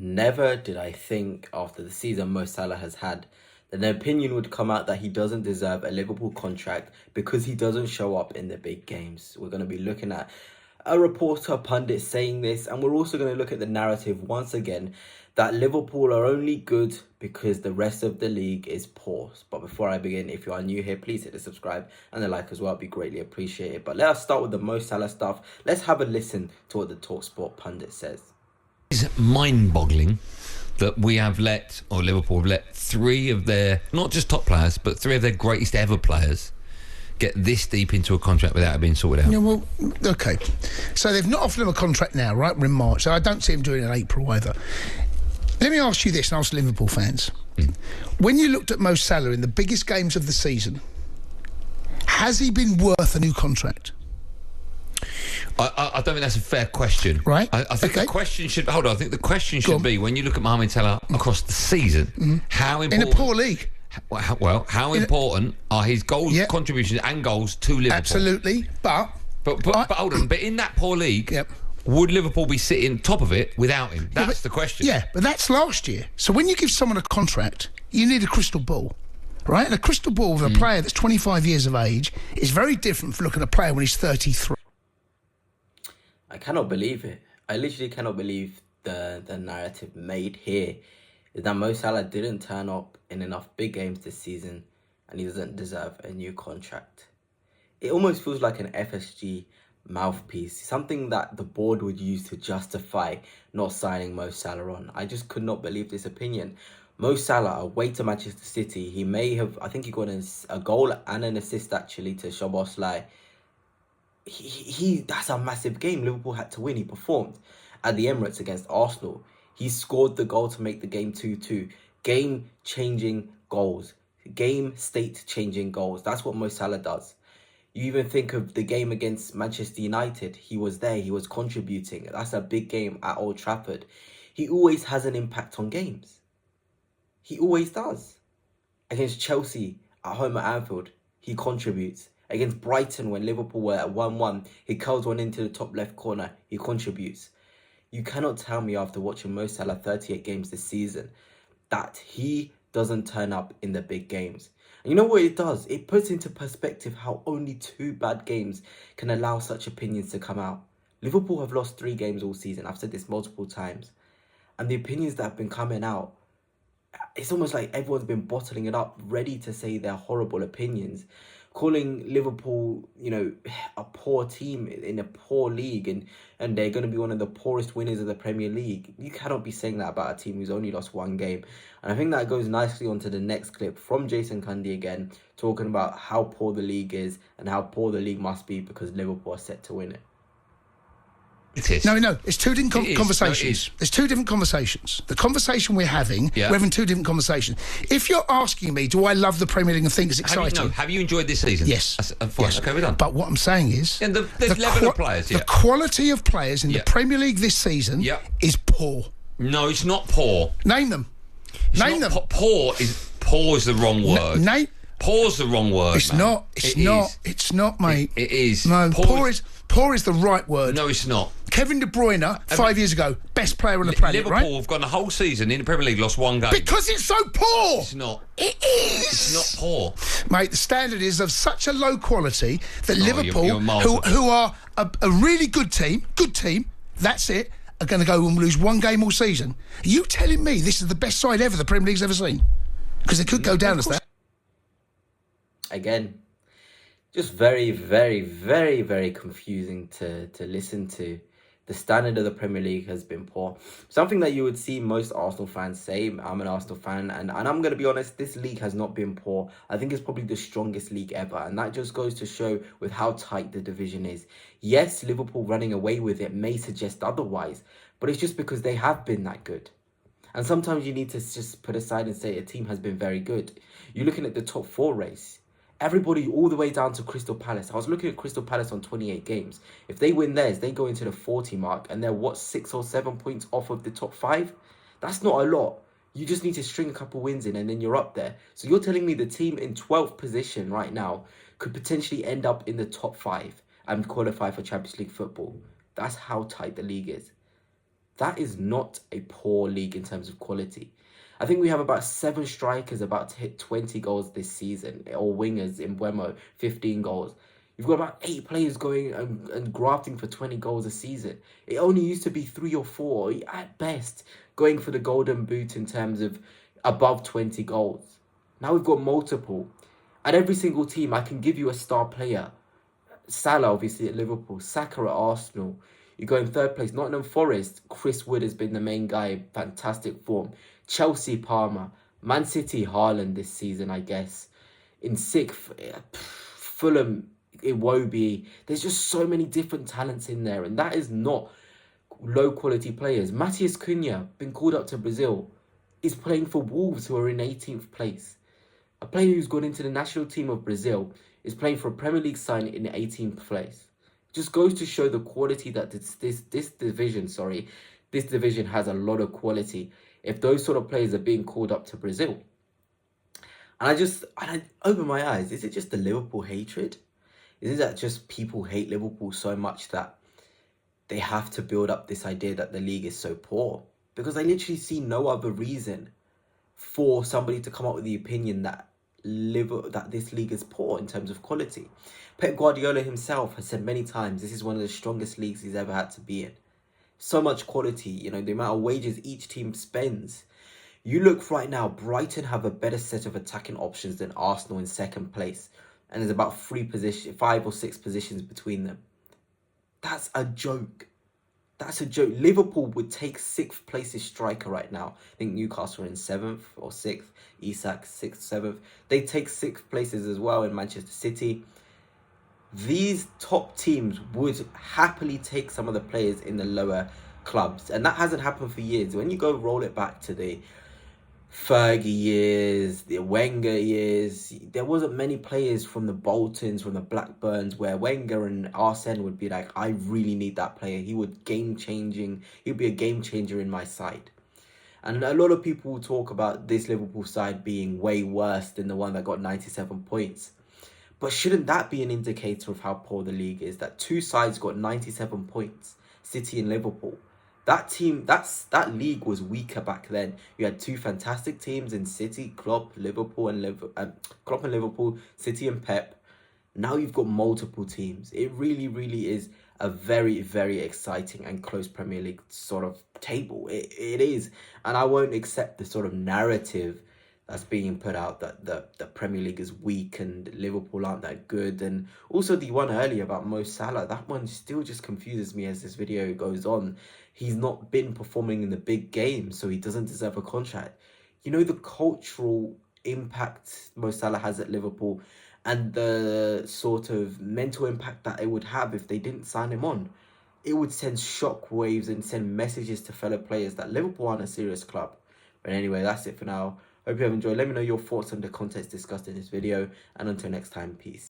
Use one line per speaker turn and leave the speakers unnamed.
Never did I think after the season Mo Salah has had that an opinion would come out that he doesn't deserve a Liverpool contract because he doesn't show up in the big games. We're going to be looking at a reporter, pundit saying this, and we're also going to look at the narrative once again that Liverpool are only good because the rest of the league is poor. But before I begin, if you are new here, please hit the subscribe and the like as well. It'd be greatly appreciated. But let us start with the Mo Salah stuff. Let's have a listen to what the TalkSport pundit says.
It's mind-boggling that we have let, or Liverpool have let, three of their, not just top players, but three of their greatest ever players get this deep into a contract without it being sorted out.
Yeah, well, okay. So they've not offered him a contract now, right? We're in March, so I don't see him doing it in April either. Let me ask you this, and ask Liverpool fans. When you looked at Mo Salah in the biggest games of the season, has he been worth a new contract?
I don't think that's a fair question.
Right.
I think the question should... Hold on. I think the question should be, when you look at Mohamed Salah across the season, how important...
In a poor league.
Well, how important are his goals, contributions and goals to Liverpool?
Absolutely, but
hold on. But in that poor league, would Liverpool be sitting top of it without him? That's the question.
Yeah, but that's last year. So when you give someone a contract, you need a crystal ball, right? And a crystal ball with a player that's 25 years of age is very different from looking at a player when he's 33.
I cannot believe it. I literally cannot believe the narrative made here is that Mo Salah didn't turn up in enough big games this season and he doesn't deserve a new contract. It almost feels like an FSG mouthpiece, something that the board would use to justify not signing Mo Salah on. I just could not believe this opinion. Mo Salah, away to Manchester City, he may have, I think he got a goal and an assist actually to Szoboszlai. That's a massive game. Liverpool had to win. He performed at the Emirates against Arsenal. He scored the goal to make the game 2-2. Game-changing goals. Game state-changing goals. That's what Mo Salah does. You even think of the game against Manchester United. He was there. He was contributing. That's a big game at Old Trafford. He always has an impact on games. He always does. Against Chelsea at home at Anfield, he contributes. Against Brighton, when Liverpool were at 1-1, he curls one into the top left corner. He contributes. You cannot tell me after watching Mo Salah 38 games this season that he doesn't turn up in the big games. And you know what it does? It puts into perspective how only 2 bad games can allow such opinions to come out. Liverpool have lost 3 games all season. I've said this multiple times. And the opinions that have been coming out, it's almost like everyone's been bottling it up, ready to say their horrible opinions. Calling Liverpool, a poor team in a poor league and they're going to be one of the poorest winners of the Premier League. You cannot be saying that about a team who's only lost 1 game. And I think that goes nicely onto the next clip from Jason Cundy again, talking about how poor the league is and how poor the league must be because Liverpool are set to win it.
It is.
No, it's 2 different conversations. There's 2 different conversations. The conversation we're having, we're having 2 different conversations. If you're asking me, do I love the Premier League and think it's exciting?
Have you enjoyed this season?
Yes.
Yes. Okay, we're done.
But what I'm saying is...
And the level of players,
The quality of players in the Premier League this season is poor.
No, it's not poor.
Name them. Name them.
Poor is the wrong word. Poor's the wrong word.
It's not. It's not, mate.
It is.
No, poor is the right word.
No, it's not.
Kevin De Bruyne, 5 years ago, best player on the planet,
Liverpool
right?
have gone the whole season in the Premier League, lost 1 game.
Because it's so poor.
It's not.
It is.
It's not poor.
Mate, the standard is of such a low quality that Liverpool, who are a really good team, that's it, are going to go and lose 1 game all season. Are you telling me this is the best side ever the Premier League's ever seen? Because it could go down as that.
Again, just very, very, very, very confusing to listen to. The standard of the Premier League has been poor. Something that you would see most Arsenal fans say. I'm an Arsenal fan, and I'm going to be honest, this league has not been poor. I think it's probably the strongest league ever, and that just goes to show with how tight the division is. Yes, Liverpool running away with it may suggest otherwise, but it's just because they have been that good. And sometimes you need to just put aside and say a team has been very good. You're looking at the top 4 race. Everybody all the way down to Crystal Palace. I was looking at Crystal Palace on 28 games. If they win theirs, they go into the 40 mark and they're, 6 or 7 points off of the top 5? That's not a lot. You just need to string a couple wins in and then you're up there. So you're telling me the team in 12th position right now could potentially end up in the top 5 and qualify for Champions League football. That's how tight the league is. that is not a poor league in terms of quality. I think we have about 7 strikers about to hit 20 goals this season, or wingers in Buemo, 15 goals. You've got about 8 players going and grafting for 20 goals a season. It only used to be 3 or 4, at best, going for the golden boot in terms of above 20 goals. Now we've got multiple. At every single team, I can give you a star player. Salah, obviously, at Liverpool. Saka at Arsenal. You go in third place. Nottingham Forest. Chris Wood has been the main guy. Fantastic form. Chelsea, Palmer. Man City, Haaland this season, I guess. In sixth, Fulham, Iwobi. There's just so many different talents in there. And that is not low quality players. Matheus Cunha, been called up to Brazil, is playing for Wolves, who are in 18th place. A player who's gone into the national team of Brazil is playing for a Premier League side in 18th place. Just goes to show the quality that this division has a lot of quality. If those sort of players are being called up to Brazil, and I open my eyes. Is it just the Liverpool hatred? Is it that just people hate Liverpool so much that they have to build up this idea that the league is so poor? Because I literally see no other reason for somebody to come up with the opinion that this league is poor in terms of quality. Pep Guardiola himself has said many times this is one of the strongest leagues he's ever had to be in. So much quality, the amount of wages each team spends. You look right now, Brighton have a better set of attacking options than Arsenal in second place, and there's about 5 or 6 positions between them. That's a joke. That's a joke. Liverpool would take 6th place's striker right now. I think Newcastle are in 7th or 6th. Isak 6th, 7th. They take 6th places as well in Manchester City. These top teams would happily take some of the players in the lower clubs. And that hasn't happened for years. When you go roll it back to the Fergie years, the Wenger years, there wasn't many players from the Boltons, from the Blackburns, where Wenger and Arsene would be like, I really need that player. He'd be a game changer in my side. And a lot of people talk about this Liverpool side being way worse than the one that got 97 points. But shouldn't that be an indicator of how poor the league is? That 2 sides got 97 points, City and Liverpool. That league was weaker back then. You had 2 fantastic teams in City, Klopp and Liverpool, City and Pep. Now you've got multiple teams. It really, really is a very, very exciting and close Premier League sort of table. It is. And I won't accept the sort of narrative that's being put out that the Premier League is weak and Liverpool aren't that good. And also the one earlier about Mo Salah, that one still just confuses me as this video goes on. He's not been performing in the big games, so he doesn't deserve a contract. The cultural impact Mo Salah has at Liverpool and the sort of mental impact that it would have if they didn't sign him on. It would send shockwaves and send messages to fellow players that Liverpool aren't a serious club. But anyway, that's it for now. Hope you have enjoyed. Let me know your thoughts on the content discussed in this video. And until next time, peace.